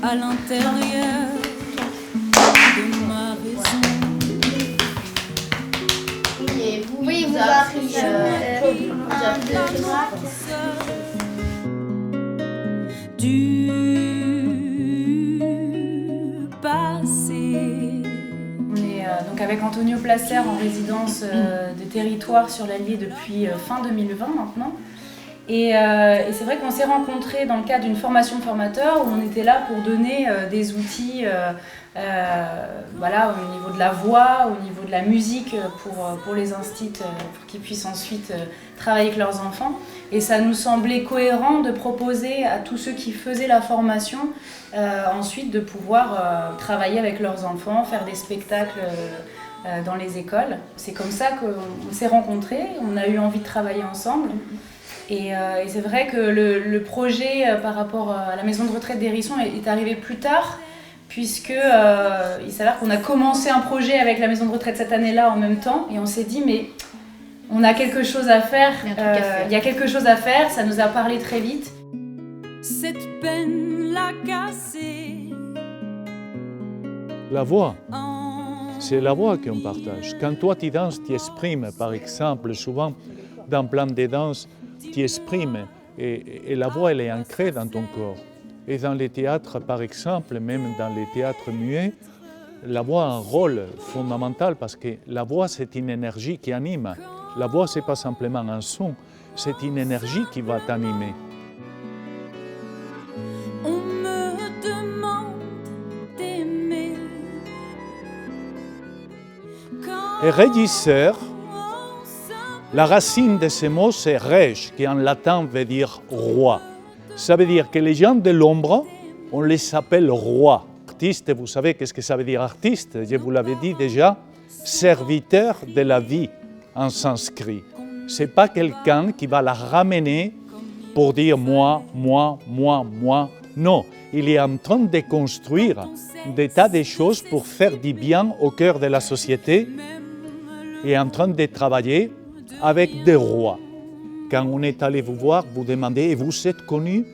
à l'intérieur de ma raison. Oui, vous a appris du passé. On est donc avec Antonio Placer en résidence de territoire sur l'Allier depuis fin 2020 maintenant. Et c'est vrai qu'on s'est rencontrés dans le cadre d'une formation de formateur où on était là pour donner des outils voilà, au niveau de la voix, au niveau de la musique pour les instits, pour qu'ils puissent ensuite travailler avec leurs enfants. Et ça nous semblait cohérent de proposer à tous ceux qui faisaient la formation ensuite de pouvoir travailler avec leurs enfants, faire des spectacles dans les écoles. C'est comme ça qu'on s'est rencontrés, on a eu envie de travailler ensemble. Et c'est vrai que le projet par rapport à la maison de retraite d'Hérisson est arrivé plus tard, puisque il s'avère qu'on a commencé un projet avec la maison de retraite cette année-là en même temps, et on s'est dit mais on a quelque chose à faire, il y a quelque chose à faire, ça nous a parlé très vite. Cette peine l'a cassée. La voix, c'est la voix qu'on partage. Quand toi tu danses, tu exprimes, par exemple, souvent dans plein de danses, tu exprimes et la voix elle est ancrée dans ton corps. Et dans les théâtres, par exemple, même dans les théâtres muets, la voix a un rôle fondamental parce que la voix c'est une énergie qui anime. La voix c'est pas simplement un son, c'est une énergie qui va t'animer. On me demande d'aimer. Et régisseur, la racine de ces mots, c'est rege, qui en latin veut dire roi. Ça veut dire que les gens de l'ombre, on les appelle rois. Artiste, vous savez qu'est-ce que ça veut dire artiste? Je vous l'avais dit déjà, serviteur de la vie en sanskrit. Ce n'est pas quelqu'un qui va la ramener pour dire moi, moi, moi, moi. Non, il est en train de construire des tas de choses pour faire du bien au cœur de la société et en train de travailler avec des rois. Quand on est allé vous voir, vous demandez « Et vous êtes connu ?»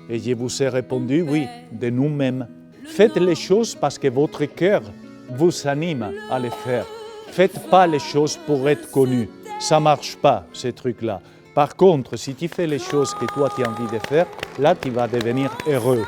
Et je vous ai répondu « Oui, de nous-mêmes. » Faites les choses parce que votre cœur vous anime à les faire. Faites pas les choses pour être connu. Ça ne marche pas, ces trucs-là. Par contre, si tu fais les choses que toi tu as envie de faire, là tu vas devenir heureux.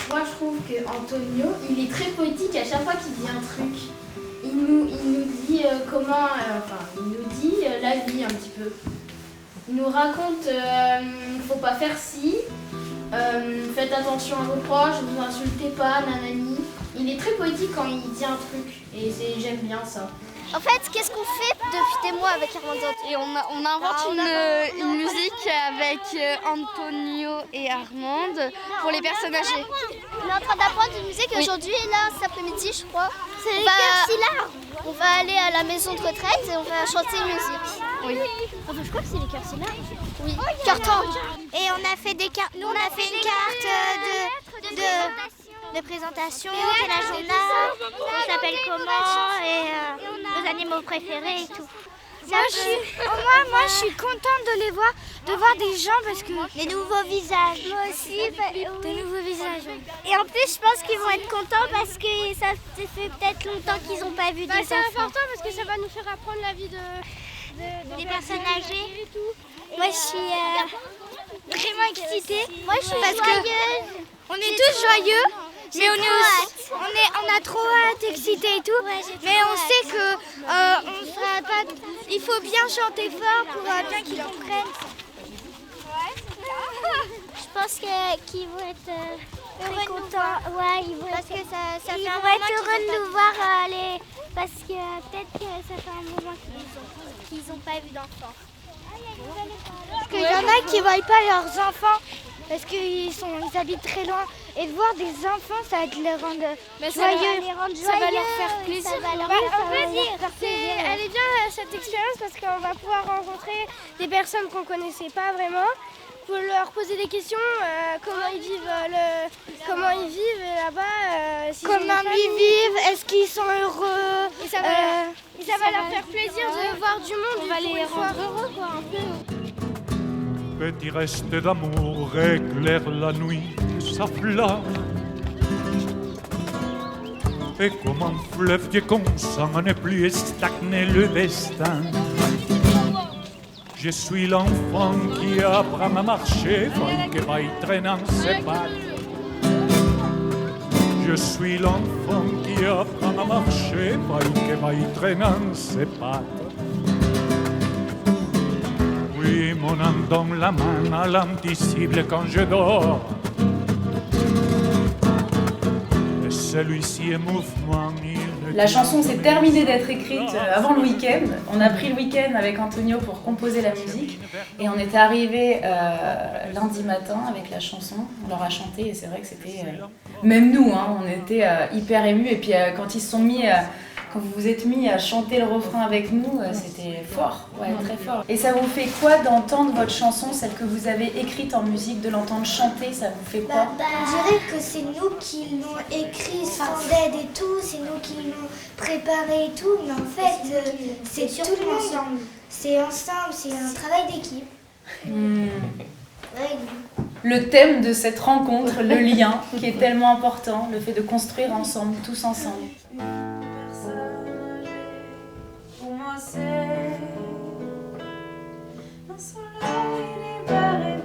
Moi je trouve que Antonio, il est très poétique à chaque fois qu'il dit un truc. Il nous dit il nous dit la vie un petit peu. Il nous raconte faut pas faire ci, faites attention à vos proches, ne vous insultez pas, nanani. Il est très poétique quand il dit un truc et j'aime bien ça. En fait, qu'est-ce qu'on fait depuis des mois avec Armand? Et on invente une musique avec Antonio et Armande pour les personnes âgées. On est en train d'apprendre une musique aujourd'hui, là, cet après-midi, je crois. C'est les Cœurs-Sillards. On va aller à la maison de retraite et on va chanter une musique. Oui. Enfin, je crois que c'est les Cœurs-Sillards. Oui. Carton. Et on a fait des cartes. Nous, on a fait une carte de présentation, quel âge on a, on s'appelle comment et nos animaux préférés et tout. Moi, je suis contente de les voir, de voir des gens parce que... Des nouveaux visages. Moi aussi, des nouveaux visages. Et en plus, je pense qu'ils vont être contents parce que ça fait peut-être longtemps qu'ils n'ont pas vu des enfants. C'est important parce que ça va nous faire apprendre la vie des personnes âgées. Moi, je suis vraiment excitée. Moi, je suis joyeuse. On est tous joyeux. Mais on a trop hâte, excité et tout. Mais on sait que on sera pas. Il faut bien chanter fort pour bien qu'ils comprennent. Je pense qu'ils vont être très contents. Ouais, ils vont parce être, que ça ils fait un vont moment être heureux de nous voir aller. Parce que peut-être que ça fait un moment qu'ils ont pas vu d'enfants. Parce qu'il y en a qui ne voient pas leurs enfants. Parce qu'ils habitent très loin. Et de voir des enfants, ça va les rendre joyeux. Ça va leur faire plaisir. Elle est bien cette expérience parce qu'on va pouvoir rencontrer des personnes qu'on ne connaissait pas vraiment. Pour leur poser des questions, comment ils vivent comment ils vivent là-bas. Comment ils vivent, est-ce qu'ils sont heureux. Et ça va leur faire plaisir de voir du monde. On va les rendre heureux, quoi, un peu. Petit reste d'amour éclaire la nuit de sa flamme. Et comme un fleuve qui consent à ne plus stagner le destin. Je suis l'enfant qui apprend à marcher, qui va y traînant ses pattes. Je suis l'enfant qui apprend à marcher, qui va y traînant ses pattes. Oui, mon âme donne la main à l'indicible quand je dors. Et celui-ci est mouvement. La chanson s'est terminée d'être écrite avant le week-end. On a pris le week-end avec Antonio pour composer la musique. Et on était arrivés lundi matin avec la chanson. On leur a chanté et c'est vrai que c'était... même nous, hein, on était hyper émus. Et puis quand ils se sont mis... quand vous vous êtes mis à chanter le refrain avec nous, c'était fort, ouais, très fort. Et ça vous fait quoi d'entendre votre chanson, celle que vous avez écrite en musique, de l'entendre chanter, ça vous fait quoi? On dirait que c'est nous qui l'ont écrit sans aide et tout, c'est nous qui l'ont préparé et tout, mais en fait, c'est tout le monde ensemble. C'est ensemble, c'est un travail d'équipe. Ouais. Le thème de cette rencontre, le lien, qui est tellement important, le fait de construire ensemble, tous ensemble. Pour moi c'est un soleil libéré.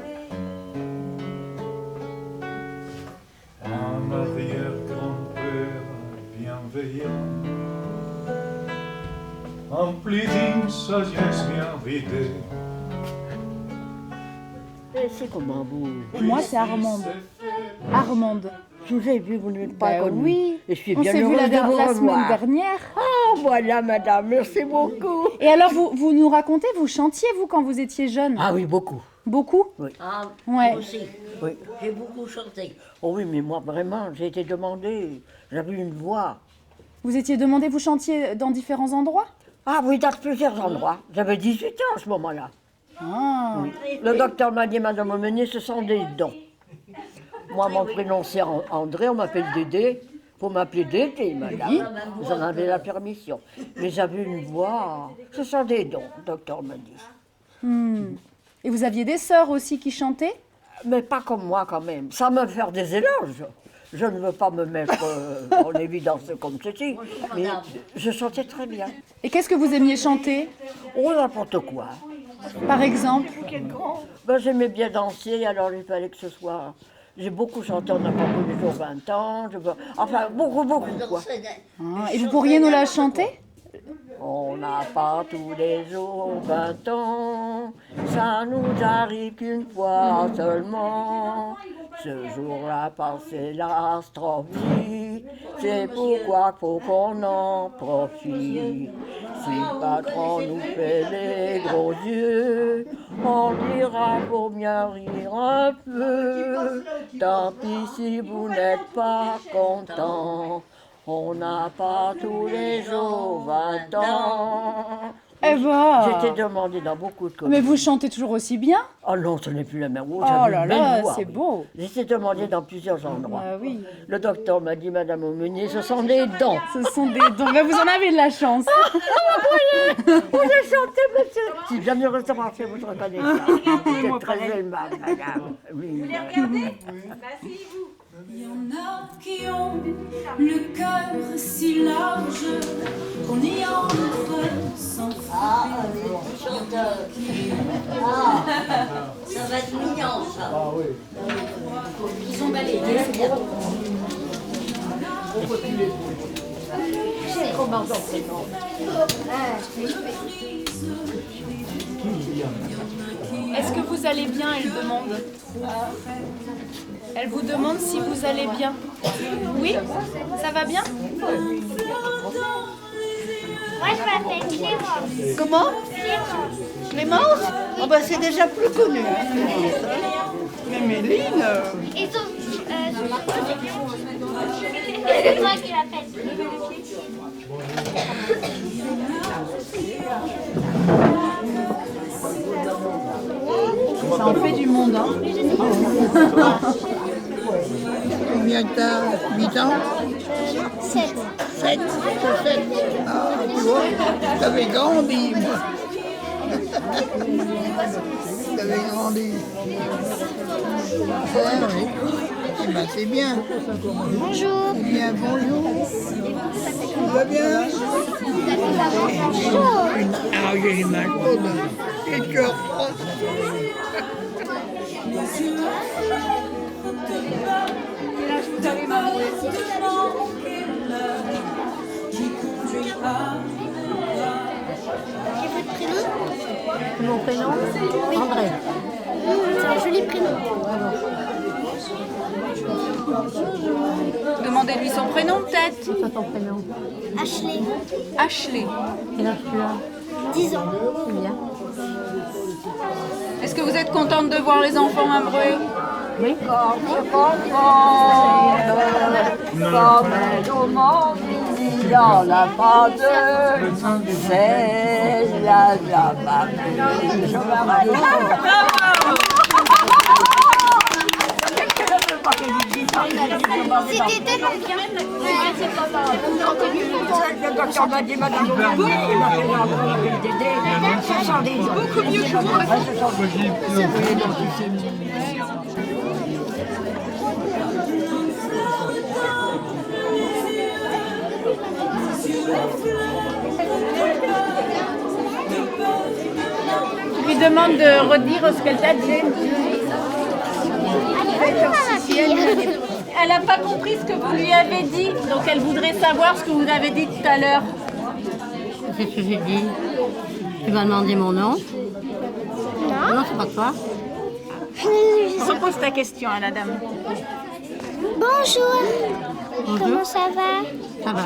Un arrière-grand-père bienveillant, empli d'une sagesse bien vidée. Et c'est comment vous? Moi, c'est Armande. Armande. Je vous ai vu, vous n'êtes pas connue. Oui, Et je suis on bien s'est vu heureuse de vous la semaine revoir. dernière. Oh, voilà, madame, merci beaucoup. Et alors, vous nous racontez, vous chantiez, vous, quand vous étiez jeune? Ah oui, beaucoup. Beaucoup? Oui. Ah, Ouais. moi aussi. Oui. J'ai beaucoup chanté. Oh oui, mais moi, vraiment, j'ai été demandée. J'avais une voix. Vous étiez demandé, vous chantiez dans différents endroits? Ah oui, dans plusieurs endroits. J'avais 18 ans à ce moment-là. Ah. Oui. Le docteur m'a dit, madame Aumenier, ce sont des dons. Moi, mon prénom, c'est André, on m'appelle Dédé. Faut m'appeler Dédé, madame. Vous en avez la permission. Mais j'avais une voix. Ce sont des dons, le docteur m'a dit. Et vous aviez des sœurs aussi qui chantaient? Mais pas comme moi, quand même. Sans me faire des éloges. Je ne veux pas me mettre en évidence comme ceci. Mais je chantais très bien. Et qu'est-ce que vous aimiez chanter? Oh, n'importe quoi. Par exemple? Ben, j'aimais bien danser, alors il fallait que ce soit... J'ai beaucoup chanté, on n'a pas tous les jours 20 ans. Enfin, beaucoup, quoi. Ah, et vous pourriez nous la chanter? On n'a pas tous les jours 20 ans, ça nous arrive qu'une fois seulement. Ce jour-là passé la strophe, c'est pourquoi faut qu'on en profite. Si le patron nous fait les gros yeux, on dira pour bien rire un peu. Tant pis si vous n'êtes pas content. On n'a pas tous les jours 20 ans. Eh ben. J'étais demandée dans beaucoup de communes. Mais vous chantez toujours aussi bien? Oh non, ce n'est plus la même. Oh là là, c'est beau. J'étais demandée dans plusieurs endroits. Ah oui. Le docteur m'a dit, madame Aumenier, ce sont des dons. Ce sont des dons. Mais vous en avez de la chance. Vous avez chanté, monsieur. Si jamais le marché, vous reconnaissez ça. C'est très aimable, madame. Oui. Il y en a qui ont le cœur si large qu'on y entre sans Ah, les chanteurs. Ah, ça va être mignon, ça. Ah oui. Ils ont balayé, c'est bien. C'est comment son prénom? Est-ce que vous allez bien, elle demande. Elle vous demande si vous allez bien. Oui? Ça va bien? Moi, je m'appelle Clémence. Comment? Clémence. Clémence? Oh ben c'est déjà plus connu. Mais Méline. Et son... c'est moi qui l'appelle. Ça en fait du monde, hein. Bien que t'as 8 ans? 7. 7. Ah, tu vois, t'avais grandi, moi. T'avais grandi. Ah, oui. Eh ben, c'est bien. Bonjour. Eh bien, bonjour. Tout va bien? Ah, j'ai les mains chaudes. Et tu as froid. Mon prénom? André. C'est un joli prénom. Demandez-lui son prénom peut-être. C'est quoi ton prénom? Ashley. Ashley. Quel âge tu as? 10 ans. C'est bien. Est-ce que vous êtes contente de voir les enfants à Breu? Oui. Quand je comprends, comme elle au monde, il y en a pas deux, c'est la famille. Je m'arrête. C'était tellement bien. C'est pas pareil. Le docteur m'a dit, madame, ce sont des beaucoup mieux que moi. Tu lui demandes de redire ce qu'elle t'a dit. Elle n'a pas compris ce que vous lui avez dit, donc elle voudrait savoir ce que vous avez dit tout à l'heure. C'est ce que j'ai dit. Tu vas demander mon nom? Non, c'est pas toi. Repose ta question à la dame. Bonjour. Bonjour. Comment ça va? Ça va.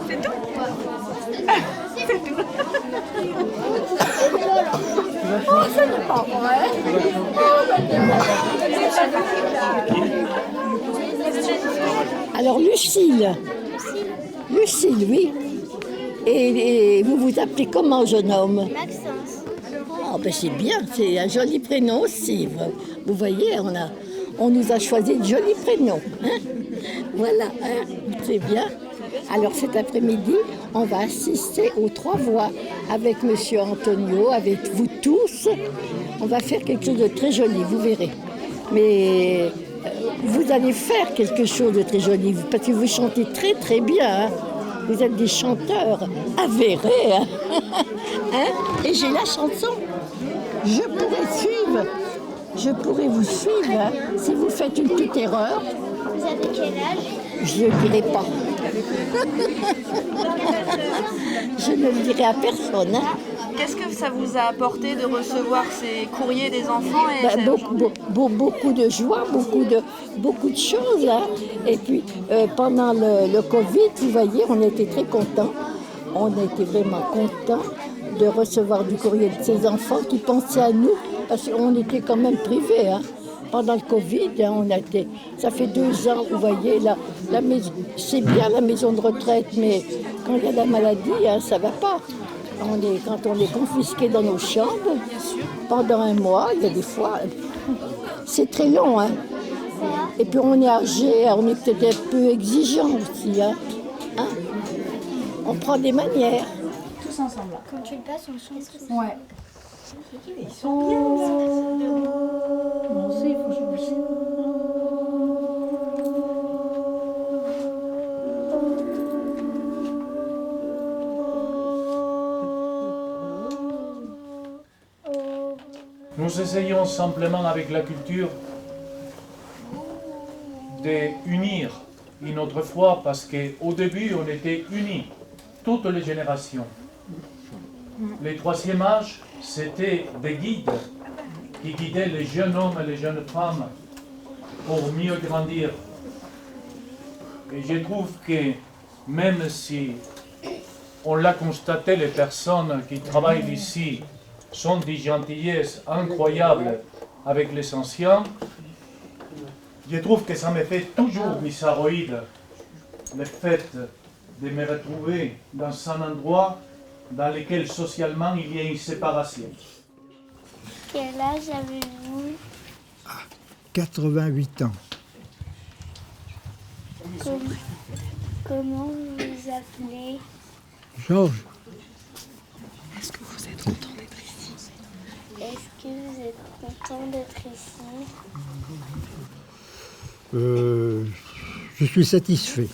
C'est tout. Oh, ce n'est pas vrai. Alors Lucille. Lucille, oui. Et vous vous appelez comment, jeune homme? Maxence. Ah ben c'est bien, c'est un joli prénom aussi. Vous voyez, on nous a choisi de jolis prénoms. Hein? Voilà, hein, c'est bien. Alors cet après-midi, on va assister aux 3 voix avec Monsieur Antonio, avec vous tous. On va faire quelque chose de très joli, vous verrez. Mais vous allez faire quelque chose de très joli, parce que vous chantez très très bien. Hein? Vous êtes des chanteurs avérés. Hein? Hein? Et j'ai la chanson. Je pourrais vous suivre hein, si vous faites une petite erreur. Vous avez quel âge? Je ne dirai pas. Je ne le dirai à personne. Hein. Qu'est-ce que ça vous a apporté de recevoir ces courriers des enfants et beaucoup de joie, beaucoup de choses. Hein. Et puis, pendant le Covid, vous voyez, on était très contents. On était vraiment contents de recevoir du courrier de ces enfants qui pensaient à nous, parce qu'on était quand même privés. Hein. Pendant le Covid, hein, ça fait 2 ans, vous voyez, la maison, c'est bien la maison de retraite, mais quand il y a la maladie, hein, ça ne va pas. Quand on est confisqué dans nos chambres, pendant 1 mois, il y a des fois, c'est très long. Hein. Et puis on est âgé, on est peut-être un peu exigeant aussi. Hein. Hein? On prend des manières. tous ensemble. Quand tu le passes, on chante. Ouais. Ils sont bien. Bon, c'est franchement. Nous essayons simplement avec la culture d'unir une autre foi parce qu'au début on était unis, toutes les générations. Le 3e âge, c'était des guides qui guidaient les jeunes hommes et les jeunes femmes pour mieux grandir. Et je trouve que même si on l'a constaté, les personnes qui travaillent ici sont des gentillesses incroyables avec les anciens, je trouve que ça me fait toujours bizarroïde le fait de me retrouver dans un endroit dans lequel socialement il y a une séparation. Quel âge avez-vous? 88 ans. Comment vous vous appelez? Georges. Est-ce que vous êtes content d'être ici? Est-ce que vous êtes content d'être ici? Je suis satisfait.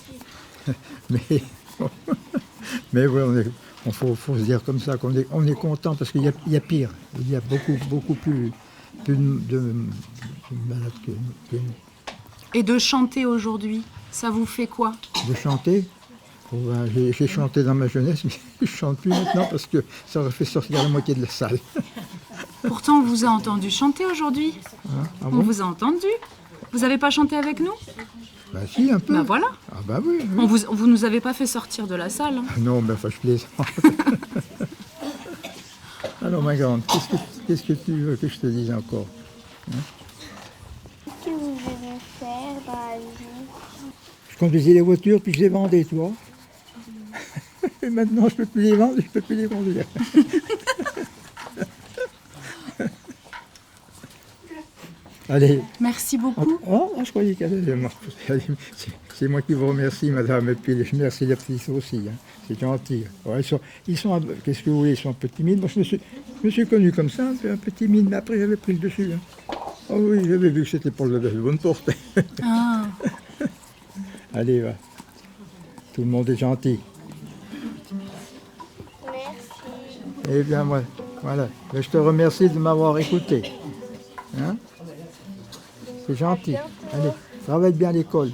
Mais oui, il faut se dire comme ça qu'on est content parce qu'il y a pire. Il y a beaucoup plus de malades que nous. Et de chanter aujourd'hui, ça vous fait quoi? De chanter? J'ai chanté dans ma jeunesse, mais je ne chante plus maintenant parce que ça aurait fait sortir la moitié de la salle. Pourtant, on vous a entendu chanter aujourd'hui. Hein? Ah On bon? vous a entendu. Vous n'avez pas chanté avec nous? Bah si, un peu. Bah voilà. Ah bah oui. Oui. Vous nous avez pas fait sortir de la salle. Hein. Non, mais enfin, je plaisante. Alors, ma grande, qu'est-ce que tu veux que je te dise encore? Hein? Qu'est-ce que vous aimez faire dans la vie? Je conduisais les voitures, puis je les vendais, tu vois. Et maintenant, je ne peux plus les vendre, je ne peux plus les conduire. Allez. Merci beaucoup. Oh, je croyais qu'elle allait mort. C'est moi qui vous remercie, madame. Et puis je remercie les petits aussi. Hein. C'est gentil. Ouais, ils sont qu'est-ce que vous voulez, ils sont un peu timides. Moi, je me suis connu comme ça, un peu timide, mais après j'avais pris le dessus. Hein. Oh oui, j'avais vu que c'était pour le bonne porte. Ah. Allez, va. Tout le monde est gentil. Merci. Eh bien, voilà. Je te remercie de m'avoir écouté. Hein? C'est gentil. Allez, travaille bien à l'école.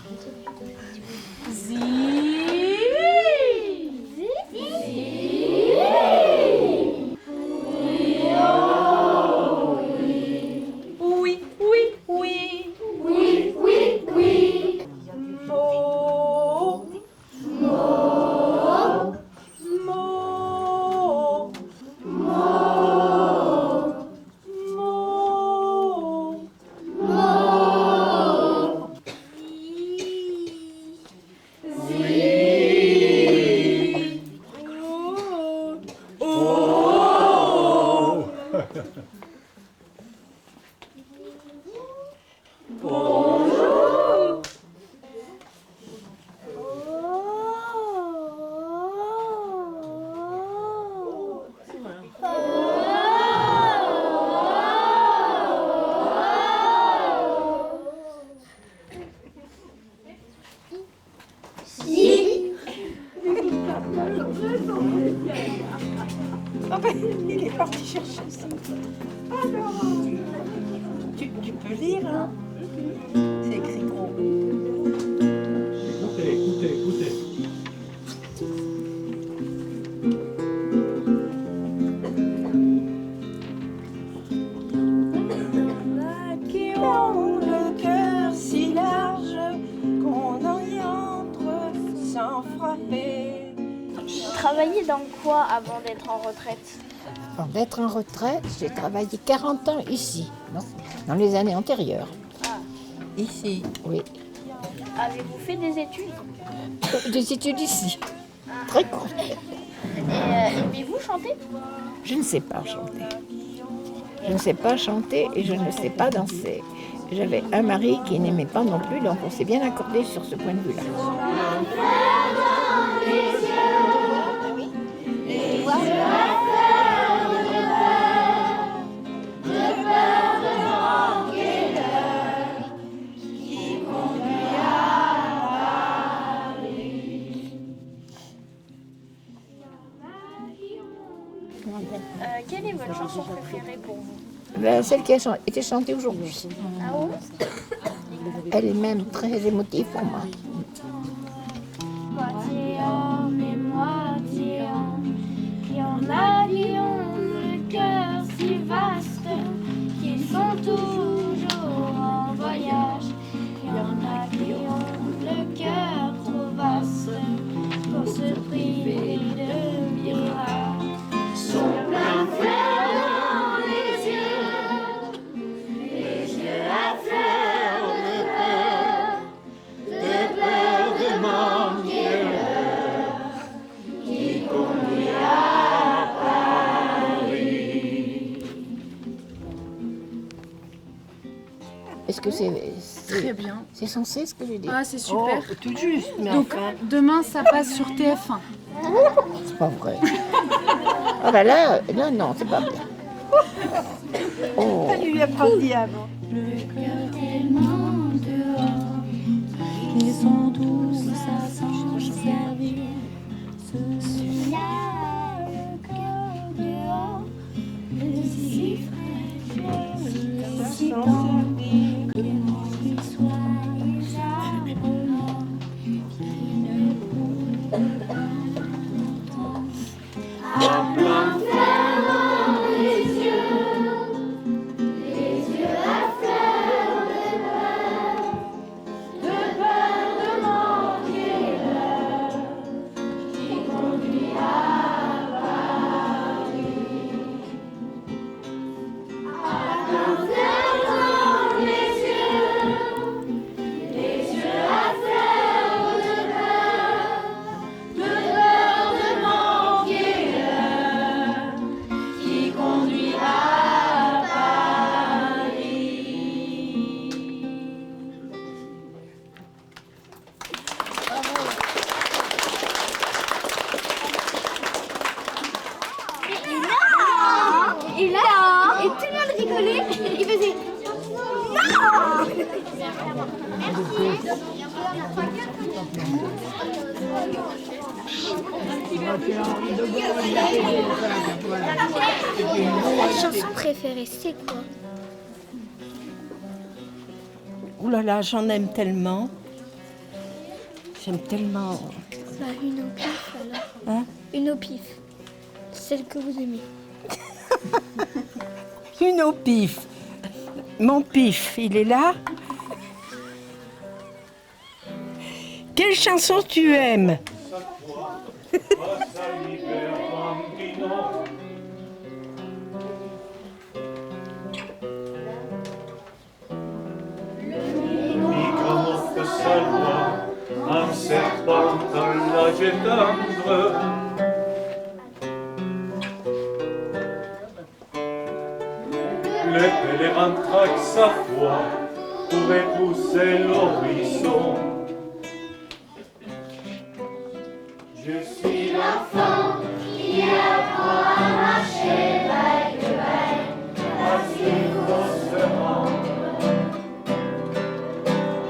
Il est parti chercher ça. Alors, tu peux lire, hein? C'est écrit gros. Écoutez. Qui ont le cœur si large qu'on en y entre sans frapper. Travaillez dans quoi avant d'être en retraite? Avant d'être en retraite, j'ai travaillé 40 ans ici, dans les années antérieures. Ah. Ici? Oui. Avez-vous fait des études? Des études ici. Très court. Aimez-vous chanter? Je ne sais pas chanter. Je ne sais pas chanter et je ne sais pas danser. J'avais un mari qui n'aimait pas non plus, donc on s'est bien accordé sur ce point de vue-là. Quelle est votre chanson préférée pour vous? Ben, celle qui a été chantée aujourd'hui. Ah bon? Elle est même très émotive pour moi. Moitié homme et moitié homme. Il y en a qui ont le cœur si vaste qu'ils sont toujours en voyage. Il y en a qui ont le cœur trop vaste pour se priver de miracles. Son plein fleur dans les yeux à fleur de peur de manquer. Est-ce que c'est Très bien. C'est censé ce que j'ai dit? Ah, c'est super. Oh, tout juste, mais Donc, enfin. demain, ça passe sur TF1. C'est pas vrai. Ah bah là, non, c'est pas bien. Oh. Ça lui a pas dit avant. Le cœur tellement dehors, ils sont tous à s'en servir. Ce soir, le cœur dehors, le si fragile, le si tendre, que l'on soit les arbres morts qui ne pourront pas entendre. À plein fer dans les yeux à fleur de peur de manquer l'heure qui conduit à Paris. À plein fer dans les yeux à fleur de peur de manquer l'heure qui conduit à Paris. Et là, et tout le monde rigolait, il faisait non. La chanson préférée, c'est quoi? Ouh là là, j'en aime tellement. J'aime tellement. Bah, une au pif alors. Hein? Une au pif. Celle que vous aimez. Une au pif. Mon pif, il est là. Quelle chanson tu aimes? Un serpent à l'âge tendre. Le pèlerin traque sa foi pour épousser l'horizon. Je suis l'enfant qui apprend à marcher vaille que vaille, parce qu'il faut se rendre.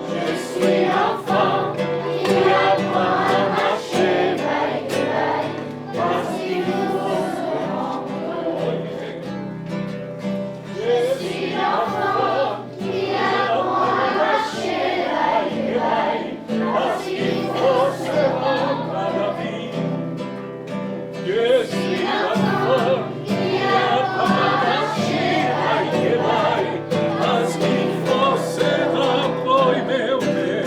Je suis l'enfant qui apprend à marcher vaille que vaille, parce qu'il faut se rendre. Je suis l'enfant qui apprend à marcher vaille que vaille, parce qu'il faut se rendre à la vie. Je suis l'enfant qui apprend à marcher vaille que vaille, parce qu'il faut se rendre au meu Dieu.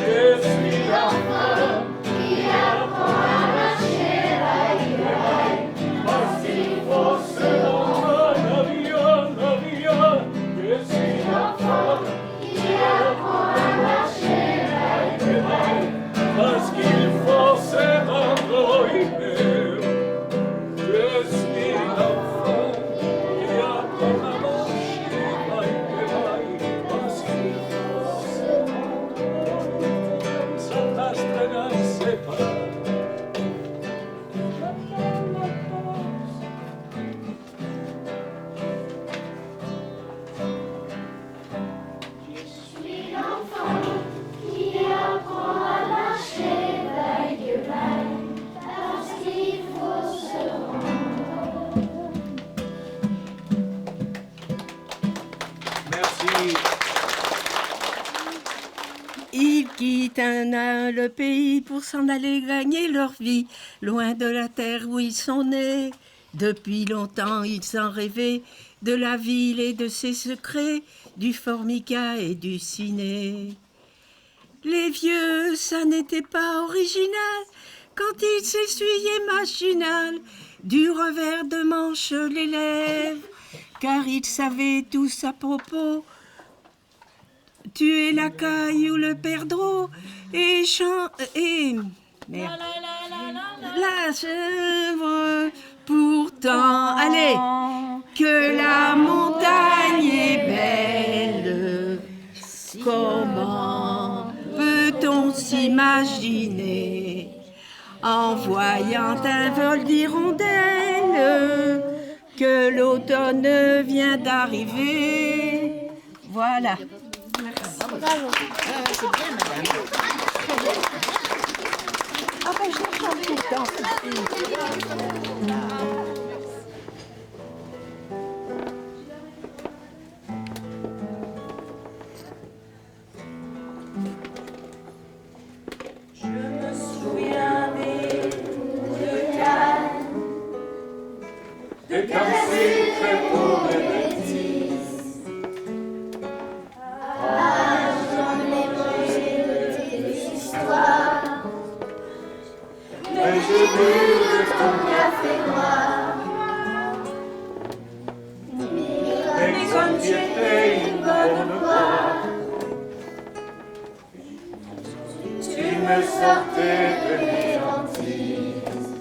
Je suis l'enfant qui apprend à marcher vaille que vaille, parce qu'il faut se rendre à l'avion. Je suis l'enfant qui apprend à marcher vaille que vaille, parce qu'il faut se rendre au hiver. Je suis l'enfant qui apprend à marcher vaille que vaille, parce qu'il faut se rendre au hiver. Cet astre ne sait pas. Je suis l'enfant qui apprend à marcher vaille que vaille, parce qu'il faut se rendre. Merci. Ils quittent un à un le pays pour s'en aller gagner leur vie, loin de la terre où ils sont nés. Depuis longtemps, ils s'en rêvaient de la ville et de ses secrets, du formica et du ciné. Les vieux, ça n'était pas original quand ils s'essuyaient machinal du revers de manche les lèvres, car ils savaient tous à propos tuer la caille ou le perdreau et merde. La chèvre, pourtant, allez, que la montagne est belle. imaginer. En voyant un vol d'hirondelles, que l'automne vient d'arriver. Voilà. Merci. Bravo. C'est bien, madame. Ah ben je chante tout le temps. Je me souviens des de Cannes, de casser très beaux de bêtises. Ah, j'en ai mangé de tes histoires, mais j'ai bu de ton café noir. Mais comme tu étais une bonne poire, tu me sortais de mes hantises.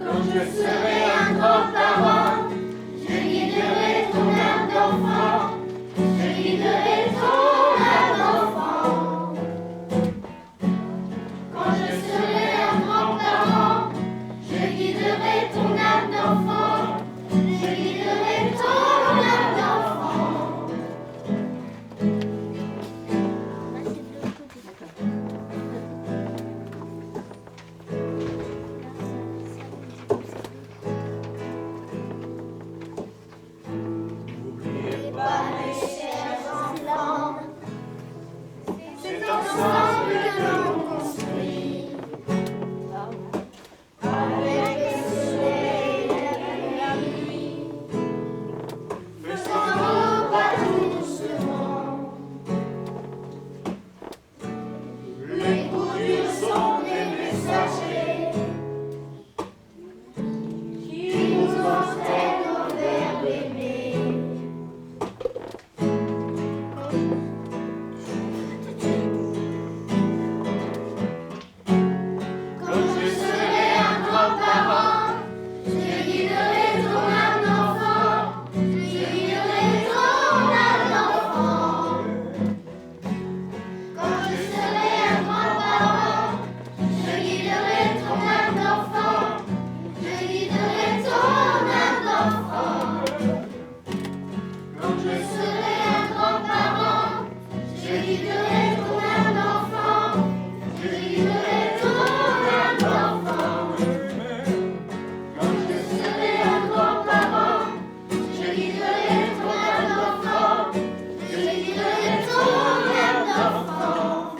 Quand je serai un grand-parent, je guiderai ton âme d'enfant. Je guiderai ton âme d'enfant. Quand je serai un grand-parent, je guiderai ton âme d'enfant. Je guiderai ton âme d'enfant. N'oubliez pas, mes chers enfants, c'est ensemble que l'on construit. Avec le soleil et la nuit, faisant nos pas doucement. Les coups durs sont des messagers qui nous entraînent vers l'aimer. Quand je serai un grand-parent, je guiderai ton âme d'enfant. Je guiderai ton âme d'enfant. Quand je serai un grand-parent, je guiderai ton âme d'enfant. Je guiderai ton âme d'enfant. Quand je serai un grand-parent, je guiderai ton âme d'enfant. Je guiderai ton âme d'enfant. Quand je serai un grand-parent, je guiderai ton âme d'enfant. Je guiderai ton âme d'enfant.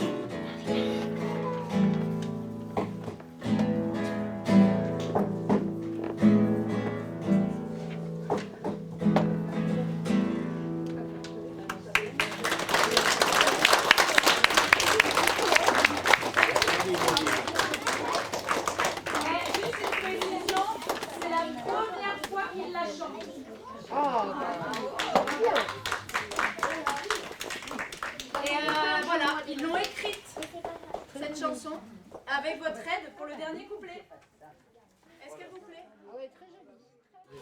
Juste une précision, c'est la première fois qu'il la chante. Et voilà, ils l'ont écrite, cette chanson, avec votre aide pour le dernier couplet. Est-ce qu'elle vous plaît?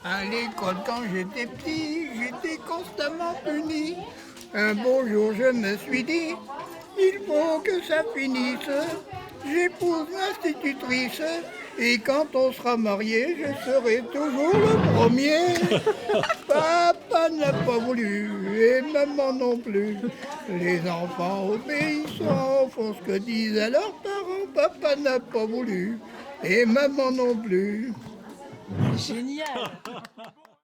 À l'école, quand j'étais petit, j'étais constamment puni. Un beau jour, je me suis dit, il faut que ça finisse. J'épouse l'institutrice et quand on sera marié, je serai toujours le premier. Papa n'a pas voulu et maman non plus. Les enfants obéissants font ce que disent à leurs parents. Papa n'a pas voulu et maman non plus. Génial.